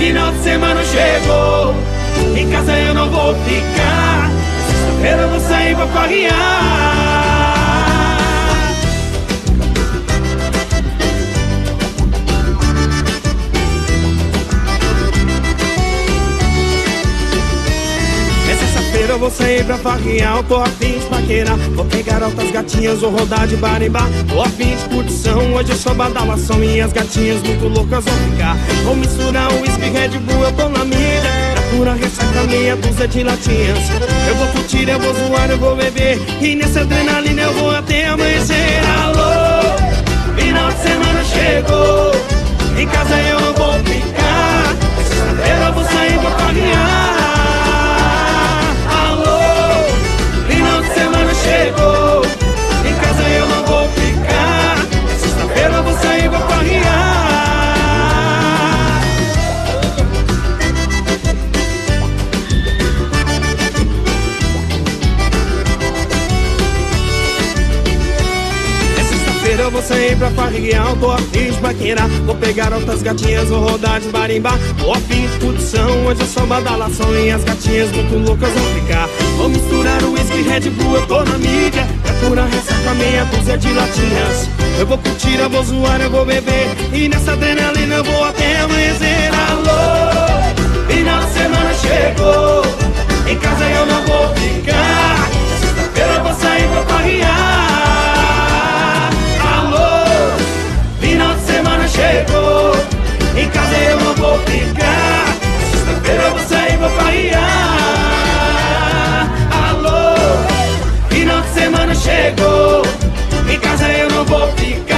Final de semana chegou, em casa eu não vou ficar. Sexta-feira eu vou sair pra farrear. Eu vou sair pra farrear, eu tô afim de paquerar. Vou pegar altas gatinhas, vou rodar de barimbá. Tô afim de curtição, hoje é só badalação. E as gatinhas muito loucas vão ficar. Vou misturar o whisky, Red Bull, eu tô na mídia. Pra pura ressaca, meia dúzia de latinhas. Eu vou curtir, eu vou zoar, eu vou beber. E nessa adrenalina eu vou até amanhecer. Alô, final de semana chegou, em casa eu não vou ficar. Sexta-feira eu vou sair pra farrear. Chegou, em casa eu não vou ficar. Sexta-feira eu vou sair pra farrear. Sexta-feira eu vou sair pra farrear, eu tô afim de paquerar. Vou pegar outras gatinhas, vou rodar de barimbá. Tô afim de curtição, hoje é só badalação. E as gatinhas muito loucas vão ficar. Vou misturar o whisky, Red Bull, eu tô na mídia. É pura ressaca, meia dúzia de latinhas. Eu vou curtir, eu vou zoar, eu vou beber. E nessa adrenalina eu vou até amanhecer. Alô, final de semana chegou, em casa eu não vou ficar. Sexta-feira eu vou sair pra farrear. Alô, final de semana chegou, em casa eu não vou ficar. Sexta-feira eu vou sair pra farrear. Final de semana chegou, em casa eu não vou ficar.